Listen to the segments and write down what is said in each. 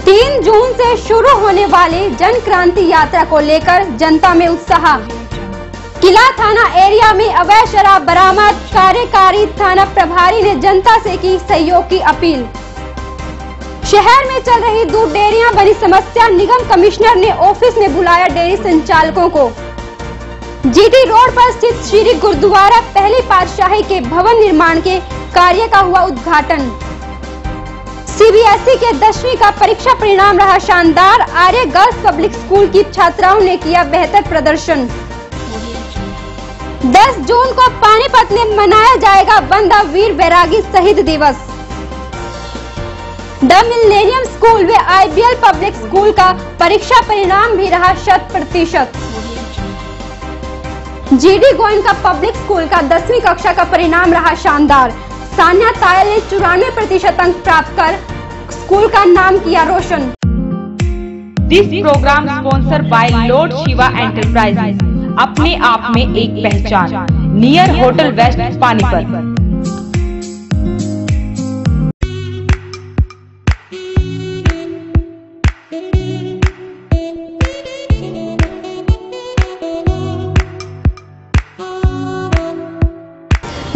3 जून से शुरू होने वाली जन क्रांति यात्रा को लेकर जनता में उत्साह। किला थाना एरिया में अवैध शराब बरामद, कार्यकारी थाना प्रभारी ने जनता से की सहयोग की अपील। शहर में चल रही दूध डेयरियां बनी समस्या, निगम कमिश्नर ने ऑफिस में बुलाया डेयरी संचालकों को। जीटी रोड पर स्थित श्री गुरुद्वारा पहली पातशाही के भवन निर्माण के कार्य का हुआ उद्घाटन। सीबीएसई के 10वीं का परीक्षा परिणाम रहा शानदार, आर्य गर्ल्स पब्लिक स्कूल की छात्राओं ने किया बेहतर प्रदर्शन। 10 जून को पानीपत में मनाया जाएगा बंदा वीर बैरागी शहीद दिवस। द मिलेनियम स्कूल व आईबीएल पब्लिक स्कूल का परीक्षा परिणाम भी रहा 100%। जीडी गोविंद पब्लिक स्कूल का 10वीं कक्षा का परिणाम रहा शानदार। सान्या तायल ने 94% अंक प्राप्त कर स्कूल का नाम किया रोशन। This programme sponsor by lord Shiva enterprises, अपने आप में एक पहचान, नियर होटल वेस्ट पानीपत।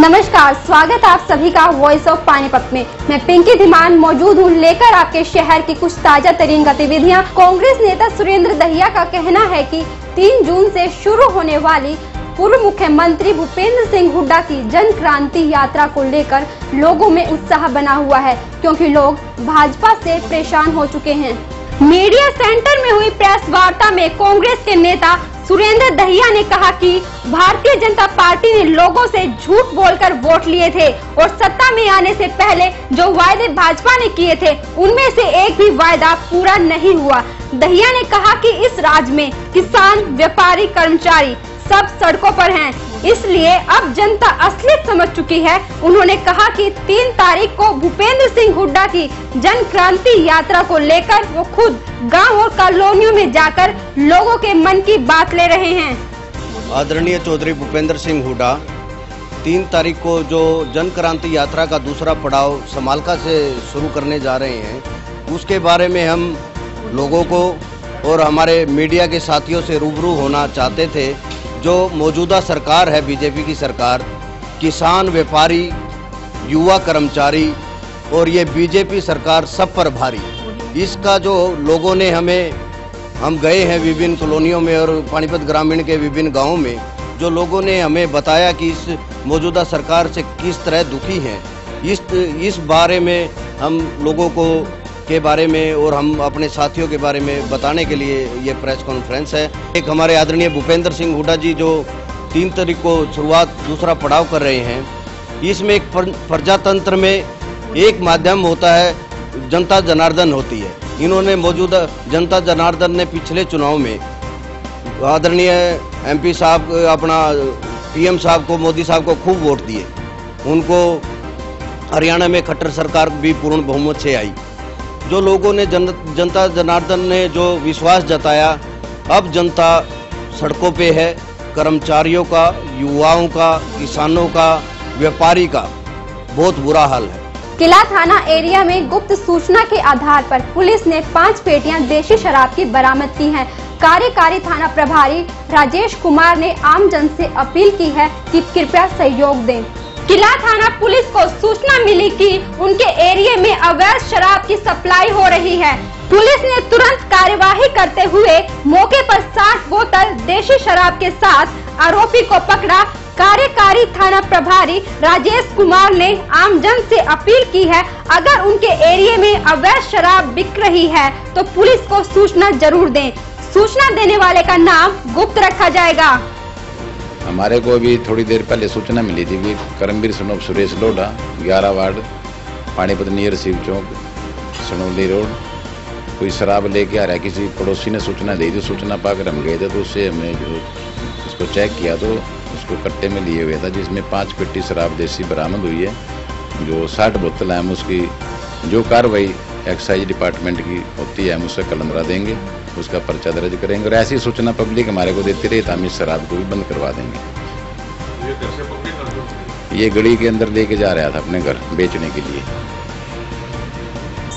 नमस्कार, स्वागत है आप सभी का वॉइस ऑफ पानीपत में। मैं पिंकी धीमान मौजूद हूँ लेकर आपके शहर की कुछ ताजा तरीन गतिविधियाँ। कांग्रेस नेता सुरेंद्र दहिया का कहना है कि 3 जून से शुरू होने वाली पूर्व मुख्यमंत्री भूपेंद्र सिंह हुड्डा की जन क्रांति यात्रा को लेकर लोगों में उत्साह बना हुआ है, क्योंकि लोग भाजपा से परेशान हो चुके हैं। मीडिया सेंटर में हुई प्रेस वार्ता में कांग्रेस के नेता सुरेंद्र दहिया ने कहा कि भारतीय जनता पार्टी ने लोगों से झूठ बोलकर वोट लिए थे और सत्ता में आने से पहले जो वायदे भाजपा ने किए थे उनमें से एक भी वायदा पूरा नहीं हुआ। दहिया ने कहा कि इस राज्य में किसान, व्यापारी, कर्मचारी सब सड़कों पर हैं, इसलिए अब जनता असलियत समझ चुकी है। उन्होंने कहा कि 3 तारीख को भूपेंद्र सिंह हुड्डा की जन क्रांति यात्रा को लेकर वो खुद गांव और कॉलोनियों में जाकर लोगों के मन की बात ले रहे हैं। आदरणीय चौधरी भूपेंद्र सिंह हुड्डा 3 तारीख को जो जन क्रांति यात्रा का दूसरा पड़ाव समालका से शुरू करने जा रहे हैं, उसके बारे में हम लोगों को और हमारे मीडिया के साथियों से रूबरू होना चाहते थे। जो मौजूदा सरकार है बीजेपी की सरकार, किसान, व्यापारी, युवा, कर्मचारी और ये बीजेपी सरकार सब पर भारी। इसका जो लोगों ने हम गए हैं विभिन्न कॉलोनियों में और पानीपत ग्रामीण के विभिन्न गांवों में, जो लोगों ने हमें बताया कि इस मौजूदा सरकार से किस तरह दुखी हैं, इस बारे में हम लोगों को के बारे में और हम अपने साथियों के बारे में बताने के लिए ये प्रेस कॉन्फ्रेंस है। एक हमारे आदरणीय भूपेंद्र सिंह हुड्डा जी जो 3 तारीख को शुरुआत दूसरा पड़ाव कर रहे हैं, इसमें एक प्रजातंत्र में एक माध्यम होता है, जनता जनार्दन होती है। इन्होंने मौजूदा जनता जनार्दन ने पिछले चुनाव में आदरणीय MP साहब, अपना PM साहब को, मोदी साहब को खूब वोट दिए। उनको हरियाणा में खट्टर सरकार भी पूर्ण बहुमत से आई। जो लोगों ने जनता जनार्दन ने जो विश्वास जताया, अब जनता सड़कों पे है। कर्मचारियों का, युवाओं का, किसानों का, व्यापारी का बहुत बुरा हाल है। किला थाना एरिया में गुप्त सूचना के आधार पर पुलिस ने 5 पेटियां देशी शराब की बरामद की हैं। कार्यकारी थाना प्रभारी राजेश कुमार ने आम जन से अपील की है कि कृपया सहयोग दें। किला थाना पुलिस को सूचना मिली कि उनके एरिया में अवैध शराब की सप्लाई हो रही है। पुलिस ने तुरंत कार्यवाही करते हुए मौके पर 60 बोतल देशी शराब के साथ आरोपी को पकड़ा। कार्यकारी थाना प्रभारी राजेश कुमार ने आम जन से अपील की है, अगर उनके एरिया में अवैध शराब बिक रही है तो पुलिस को सूचना जरूर दें। सूचना देने वाले का नाम गुप्त रखा जाएगा। हमारे को अभी थोड़ी देर पहले सूचना मिली थी कि Karambir son of Suresh Lodha 11 ward Panipat near Shiv चौक सनौली रोड कोई शराब लेके आ रहा है। किसी पड़ोसी ने सूचना दी थी, सूचना पाकर हम गए थे तो उससे हमने जो उसको चेक किया तो उसको कट्टे में लिए हुए था, जिसमें 5 पेटी शराब देसी बरामद हुई है। जो 60 बोतल है हम उसकी जो कार्रवाई एक्साइज डिपार्टमेंट की होती है हम उससे कलंदरा देंगे, उसका पर्चा दर्ज करेंगे और ऐसी सूचना पब्लिक हमारे को देती रही तो हम इस शराब को भी बंद करवा देंगे। ये गली के अंदर लेके जा रहा था अपने घर बेचने के लिए।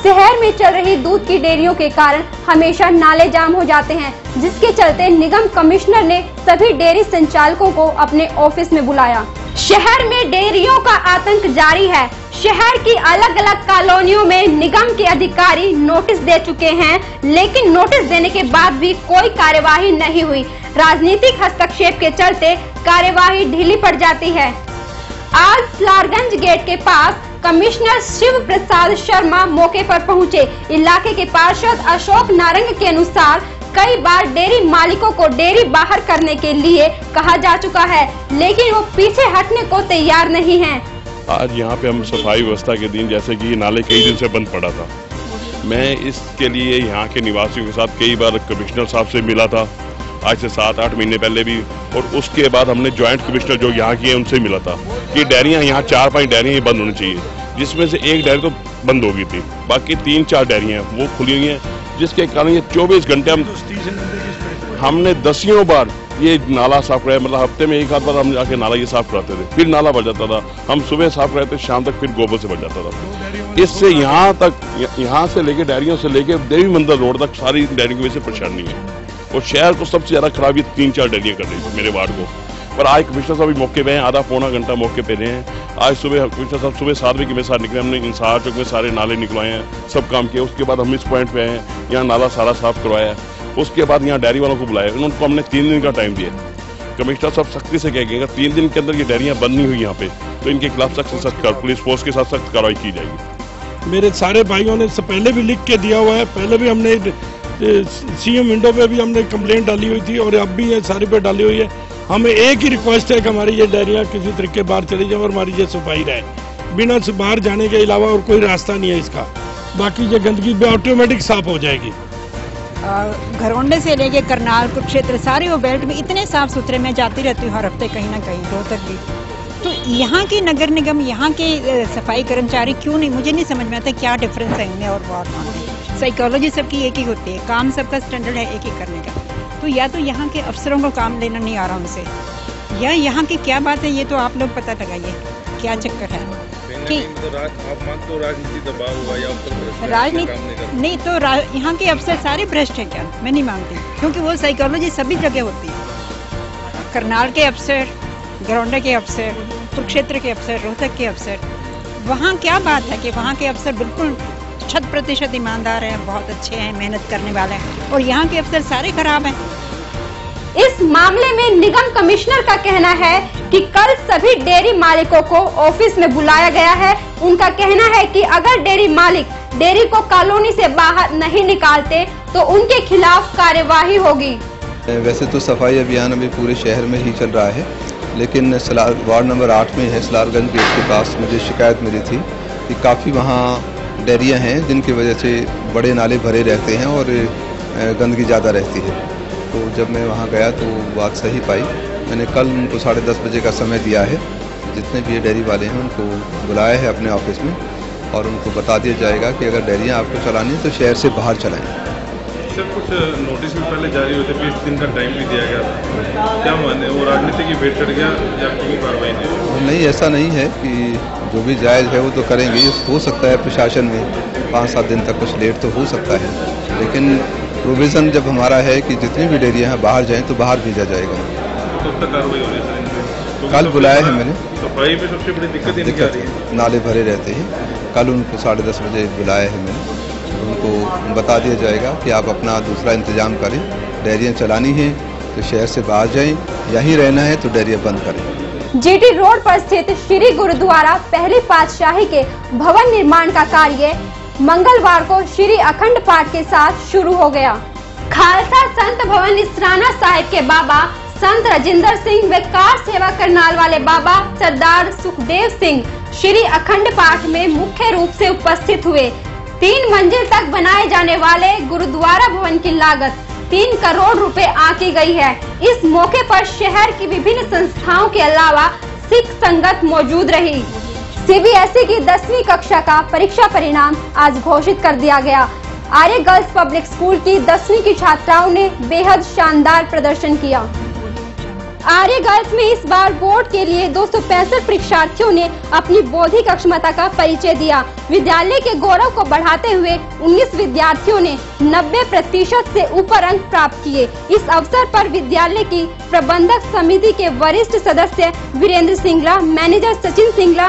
शहर में चल रही दूध की डेयरियों के कारण हमेशा नाले जाम हो जाते हैं, जिसके चलते निगम कमिश्नर ने सभी डेयरी संचालकों को अपने ऑफिस में बुलाया। शहर में डेयरियों का आतंक जारी है। शहर की अलग अलग कॉलोनियों में निगम के अधिकारी नोटिस दे चुके हैं, लेकिन नोटिस देने के बाद भी कोई कार्यवाही नहीं हुई। राजनीतिक हस्तक्षेप के चलते कार्यवाही ढीली पड़ जाती है। आज सलारगंज गेट के पास कमिश्नर शिव प्रसाद शर्मा मौके पर पहुंचे। इलाके के पार्षद अशोक नारंग के अनुसार कई बार डेयरी मालिकों को डेयरी बाहर करने के लिए कहा जा चुका है, लेकिन वो पीछे हटने को तैयार नहीं हैं। आज यहाँ पे हम सफाई व्यवस्था के दिन, जैसे कि नाले कई दिन से बंद पड़ा था, मैं इसके लिए यहाँ के निवासियों के साथ कई बार कमिश्नर साहब से मिला था, आज से 7-8 महीने पहले भी, और उसके बाद हमने ज्वाइंट कमिश्नर जो यहाँ की है उनसे मिला था कि डेयरियाँ यहाँ 4-5 डेयरियाँ बंद होनी चाहिए, जिसमें से एक डेयरी तो बंद हो गई थी, बाकी 3-4 डेयरियाँ वो खुली हुई हैं, जिसके कारण ये 24 घंटे हमने दसियों बार ये नाला साफ कराया। मतलब हफ्ते में एक आध बार हम जाके नाला ये साफ कराते थे, फिर नाला भर जाता था, हम सुबह साफ कराते शाम तक फिर गोबर से भर जाता था। इससे यहाँ तक, यहाँ से लेके डेयरियों से लेके देवी मंदिर रोड तक सारी डेयरियों की वजह से परेशानी है, और शहर को सबसे ज्यादा खराबी 3-4 डेयरियाँ कर रही है मेरे वार्ड को। पर आज कमिश्नर साहब भी मौके पे हैं, आधा पौना घंटा मौके पे रहे हैं। आज सुबह कमिश्नर साहब सुबह 7 बजे के मेरे साथ निकले, हमने इंसार चौक में सारे नाले निकलवाए हैं, सब काम किया। उसके बाद हम इस पॉइंट पे आए हैं, यहाँ नाला सारा साफ करवाया। उसके बाद यहाँ डेयरी वालों को बुलाया, उनको हमने 3 दिन का टाइम दिया। कमिश्नर साहब सख्ती से कह गए 3 दिन के अंदर ये डेयरियाँ बंद नहीं हुई यहाँ पे तो इनके खिलाफ सख्त से सख्त पुलिस फोर्स के साथ सख्त कार्रवाई की जाएगी। मेरे सारे भाइयों ने पहले भी लिख के दिया हुआ है, पहले भी हमने सीएम विंडो पे भी हमने कंप्लेंट डाली हुई थी और अब भी ये सारी पे डाली हुई है। हमें एक ही रिक्वेस्ट है कि हमारी ये डेयरियाँ किसी तरीके बाहर चली जाए और हमारी ये सफाई रहे। बिना से बाहर जाने के अलावा और कोई रास्ता नहीं है इसका, बाकी ये गंदगी ऑटोमेटिक साफ हो जाएगी। घरौंडे से लेके करनाल कुरुक्षेत्र सारे वो बेल्ट में इतने साफ सुथरे मैं जाती रहती हूँ हर हफ्ते कहीं ना कहीं, रोहतक भी। तो यहाँ की नगर निगम, यहाँ के सफाई कर्मचारी क्यों नहीं, मुझे नहीं समझ में आता क्या डिफरेंस है इनमें और वार्ड में। साइकोलॉजी सबकी एक ही होती है, काम सबका स्टैंडर्ड है एक ही करने का। तो या तो यहाँ के अफसरों को काम लेना नहीं आ रहा उनसे, या यहाँ की क्या बात है ये तो आप लोग पता लगाइए क्या चक्कर है कि राजनीति दबाव हुआ या राजनीति नहीं तो यहाँ के अफसर सारे भ्रष्ट हैं क्या? मैं नहीं मानती, क्योंकि वो साइकोलॉजी सभी जगह होती है। करनाल के अफसर, घरौंडे के अफसर, कुरुक्षेत्र के अफसर, रोहतक के अफसर, वहाँ क्या बात है कि वहाँ के अफसर बिल्कुल 100% ईमानदार हैं, बहुत अच्छे हैं, मेहनत करने वाले हैं, और यहाँ के अफसर सारे खराब हैं। इस मामले में निगम कमिश्नर का कहना है कि कल सभी डेयरी मालिकों को ऑफिस में बुलाया गया है। उनका कहना है कि अगर डेयरी मालिक डेयरी को कॉलोनी से बाहर नहीं निकालते तो उनके खिलाफ कार्यवाही होगी। वैसे तो सफाई अभियान अभी पूरे शहर में ही चल रहा है, लेकिन वार्ड नंबर 8 में है सलारगंज गेट के पास मुझे शिकायत मिली थी कि काफ़ी वहाँ डेयरियाँ हैं जिनकी वजह से बड़े नाले भरे रहते हैं और गंदगी ज़्यादा रहती है। तो जब मैं वहाँ गया तो बात सही पाई। मैंने कल उनको 10:30 बजे का समय दिया है, जितने भी डेयरी वाले हैं उनको बुलाया है अपने ऑफिस में और उनको बता दिया जाएगा कि अगर डेयरियाँ आपको चलानी है तो शहर से बाहर चलाएं। सर कुछ नोटिस भी पहले जारी हुए थे, 20 दिन का टाइम भी दिया गया था, क्या माने वो राजनीति की भेंट चढ़ गया या कोई कार्रवाई नहीं? ऐसा नहीं है कि जो भी जायज़ है वो तो करेंगे। हो सकता है प्रशासन में 5-7 दिन तक कुछ लेट तो हो सकता है, लेकिन प्रोविज़न जब हमारा है कि जितनी भी डेयरियाँ हैं बाहर जाएं तो बाहर भेजा जाएगा। तो कब तक कार्रवाई हो रही है? कल बुलाया है मैंने। सफाई में सबसे बड़ी दिक्कत आ रही है, नाले भरे रहते हैं। कल उनको 10:30 बजे बुलाया है मैंने, उनको बता दिया जाएगा कि आप अपना दूसरा इंतजाम करें। डेयरियाँ चलानी है तो शहर से बाहर जाएं, यहीं रहना है तो डेयरियाँ बंद करें। जीटी रोड पर स्थित श्री गुरुद्वारा पहली पातशाही के भवन निर्माण का कार्य मंगलवार को श्री अखंड पाठ के साथ शुरू हो गया। खालसा संत भवन इसराना साहिब के बाबा संत राजिंदर सिंह व कार सेवा करनाल वाले बाबा सरदार सुखदेव सिंह श्री अखंड पाठ में मुख्य रूप से उपस्थित हुए। 3 मंजिल तक बनाए जाने वाले गुरुद्वारा भवन की लागत 3 करोड़ रुपए आंकी गई है। इस मौके पर शहर की विभिन्न संस्थाओं के अलावा सिख संगत मौजूद रही। सीबीएसई की 10वीं कक्षा का परीक्षा परिणाम आज घोषित कर दिया गया। आर्य गर्ल्स पब्लिक स्कूल की 10वीं की छात्राओं ने बेहद शानदार प्रदर्शन किया। आर्य गर्ल्स में इस बार बोर्ड के लिए 265 परीक्षार्थियों ने अपनी बौद्धिक क्षमता का परिचय दिया। विद्यालय के गौरव को बढ़ाते हुए 19 विद्यार्थियों ने 90% से ऊपर अंक प्राप्त किए। इस अवसर पर विद्यालय की प्रबंधक समिति के वरिष्ठ सदस्य वीरेंद्र सिंगला, मैनेजर सचिन सिंगला,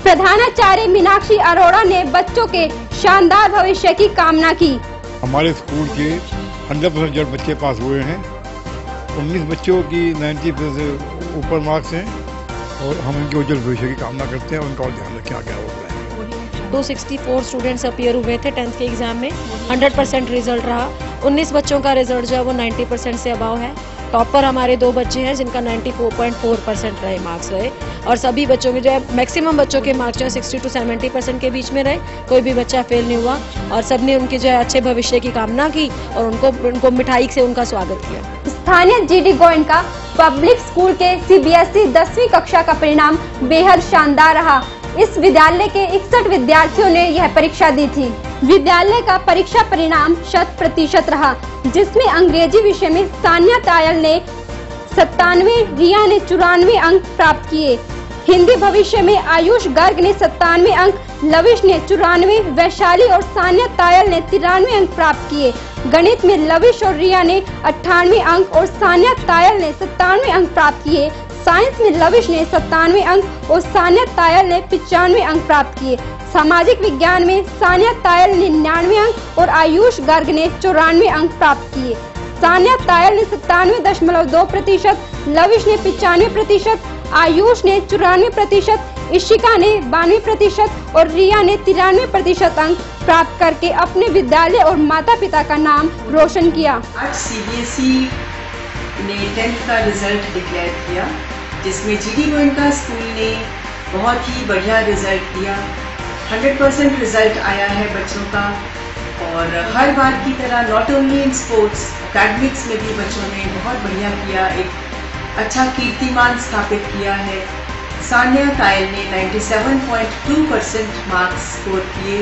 प्रधानाचार्य मीनाक्षी अरोड़ा ने बच्चों के शानदार भविष्य की कामना की। हमारे स्कूल के 100% बच्चे पास हुए हैं। 19 बच्चों की 90% से ऊपर मार्क्स हैं और हम उनके उज्जवल भविष्य की कामना करते हैं। उनका और ध्यान रखें आगे होगा। 264 स्टूडेंट्स अपीयर हुए थे 10th के एग्जाम में, 100% रिजल्ट रहा। 19 बच्चों का रिजल्ट जो है वो 90% से अबाव है। टॉपर हमारे 2 बच्चे हैं जिनका 94.4% रहे मार्क्स रहे, और सभी बच्चों के जो है मैक्सिमम बच्चों के मार्क्स जो है 60 to 70% के बीच में रहे। कोई भी बच्चा फेल नहीं हुआ और सबने उनके जो है अच्छे भविष्य की कामना की और उनको मिठाई से उनका स्वागत किया। स्थानीय GD गोयनका पब्लिक स्कूल के CBSE 10वीं कक्षा का परिणाम बेहद शानदार रहा। इस विद्यालय के 61 विद्यार्थियों ने यह परीक्षा दी थी। विद्यालय का परीक्षा परिणाम 100% रहा, जिसमें अंग्रेजी विषय में सान्या तायल ने 97, रिया ने 94 अंक प्राप्त किए। हिंदी भविष्य में आयुष गर्ग ने 97 अंक, लविश ने 94, वैशाली और सान्या तायल ने 93 अंक प्राप्त किए। गणित में लविश और रिया ने 98 अंक और सान्या तायल ने 97 अंक प्राप्त किए। साइंस में लविश ने 97 अंक और सान्या तायल ने 95 अंक प्राप्त किए। सामाजिक विज्ञान में सान्या तायल ने 99 अंक और आयुष गर्ग ने 94 अंक प्राप्त किए। सान्या तायल ने 97.2%, लविश ने 95%, आयुष ने 94%, इशिका ने 92% और रिया ने 93% अंक प्राप्त करके अपने विद्यालय और माता पिता का नाम रोशन किया। आज CBSE ने 10th का रिजल्ट डिक्लेयर किया, जिसमें GD गोयनका स्कूल ने बहुत ही बढ़िया रिजल्ट दिया। 100% रिजल्ट आया है बच्चों का, और हर बार की तरह not only in sports, academics में भी बच्चों ने बहुत बढ़िया किया, एक अच्छा कीर्तिमान स्थापित किया है। सान्या तायल ने 97.2% मार्क्स स्कोर किए।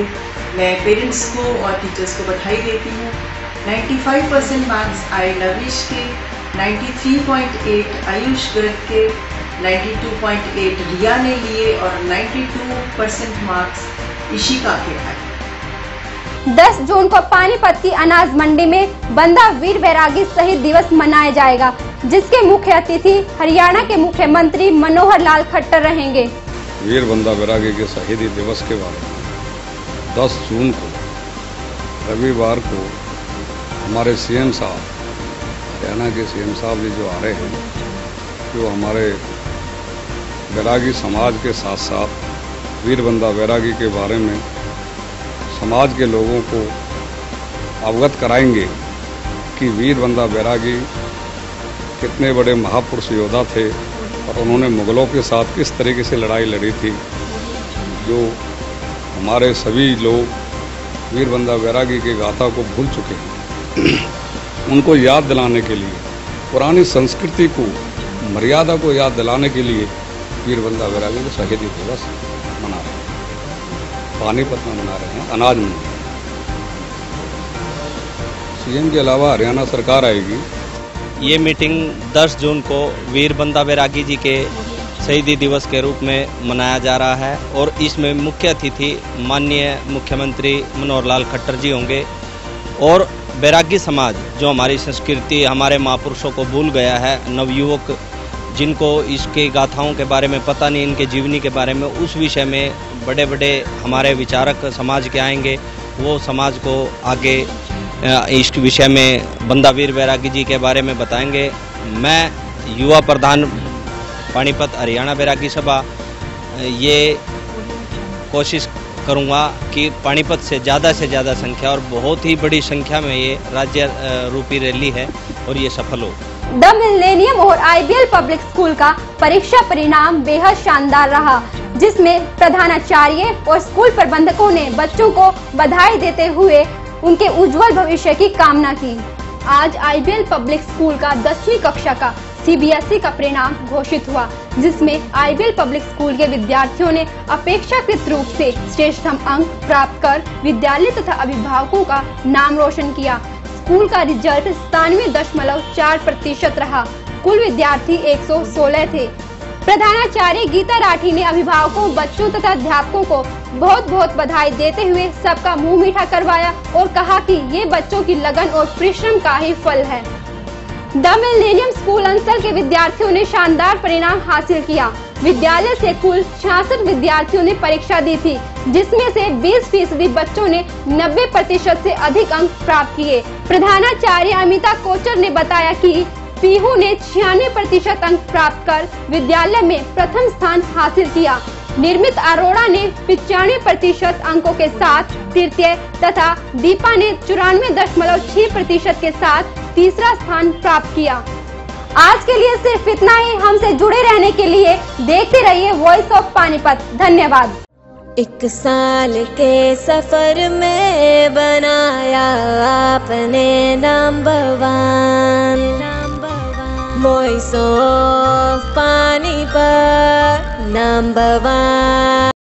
मैं पेरेंट्स को और टीचर्स को बधाई देती हूँ। 95% मार्क्स आए लविश के, 93.8 आयुष गर्ग के, 92.8 रिया ने लिए और 92% मार्क्स इशिका के आए। 10 जून को पानीपत की अनाज मंडी में बंदा वीर बैरागी शहीद दिवस मनाया जाएगा, जिसके मुख्य अतिथि हरियाणा के मुख्यमंत्री मनोहर लाल खट्टर रहेंगे। वीर बंदा बैरागी के शहीदी दिवस के बारे में 10 जून को रविवार को हमारे CM साहब, हरियाणा के CM साहब जी जो आ रहे हैं, जो हमारे बैरागी समाज के साथ साथ वीर बंदा बैरागी के बारे में समाज के लोगों को अवगत कराएंगे कि वीर बंदा बैरागी कितने बड़े महापुरुष योद्धा थे और उन्होंने मुगलों के साथ किस तरीके से लड़ाई लड़ी थी। जो हमारे सभी लोग वीर बंदा बैरागी के गाथा को भूल चुके हैं, उनको याद दिलाने के लिए, पुरानी संस्कृति को, मर्यादा को याद दिलाने के लिए वीर बंदा बैरागी को शहीदी दिवस मना रहे हैं। पानीपत में मना रहे हैं, अनाज में। CM के अलावा हरियाणा सरकार आएगी। ये मीटिंग 10 जून को वीर बंदा बैरागी जी के शहीदी दिवस के रूप में मनाया जा रहा है, और इसमें मुख्य अतिथि माननीय मुख्यमंत्री मनोहर लाल खट्टर जी होंगे। और बैरागी समाज जो हमारी संस्कृति, हमारे महापुरुषों को भूल गया है, नवयुवक जिनको इसके गाथाओं के बारे में पता नहीं, इनके जीवनी के बारे में, उस विषय में बड़े बड़े हमारे विचारक समाज के आएंगे। वो समाज को आगे इस विषय में बंदा वीर बैरागी जी के बारे में बताएंगे। मैं युवा प्रधान पानीपत हरियाणा बैरागी सभा ये कोशिश करूंगा कि पानीपत से ज़्यादा संख्या और बहुत ही बड़ी संख्या में ये राज्य रूपी रैली है और ये सफल हो। द मिलेनियम और IBL पब्लिक स्कूल का परीक्षा परिणाम बेहद शानदार रहा, जिसमें प्रधानाचार्य और स्कूल प्रबंधकों ने बच्चों को बधाई देते हुए उनके उज्जवल भविष्य की कामना की। आज IBL पब्लिक स्कूल का 10वीं कक्षा का CBSE का परिणाम घोषित हुआ, जिसमें IBL पब्लिक स्कूल के विद्यार्थियों ने अपेक्षाकृत रूप से श्रेष्ठतम अंक प्राप्त कर विद्यालय तथा अभिभावकों का नाम रोशन किया। स्कूल का रिजल्ट 97.4% रहा। कुल विद्यार्थी 116 थे। प्रधानाचार्य गीता राठी ने अभिभावकों, बच्चों तथा अध्यापकों को बहुत बहुत बधाई देते हुए सबका मुंह मीठा करवाया और कहा कि ये बच्चों की लगन और परिश्रम का ही फल है। द मिलेनियम स्कूल अंचल के विद्यार्थियों ने शानदार परिणाम हासिल किया। विद्यालय से कुल 66 विद्यार्थियों ने परीक्षा दी थी, जिसमें से 20% बच्चों ने 90% से अधिक अंक प्राप्त किए। प्रधानाचार्य अमिता कोचर ने बताया कि पीहू ने 96% अंक प्राप्त कर विद्यालय में प्रथम स्थान हासिल किया। निर्मित अरोड़ा ने 95% अंकों के साथ तृतीय तथा दीपा ने 94.6% के साथ तीसरा स्थान प्राप्त किया। आज के लिए सिर्फ इतना ही। हमसे जुड़े रहने के लिए देखते रहिए वॉइस ऑफ पानीपत। धन्यवाद। 1 साल के सफर में बनाया आपने number 1 voice of Panipat number 1।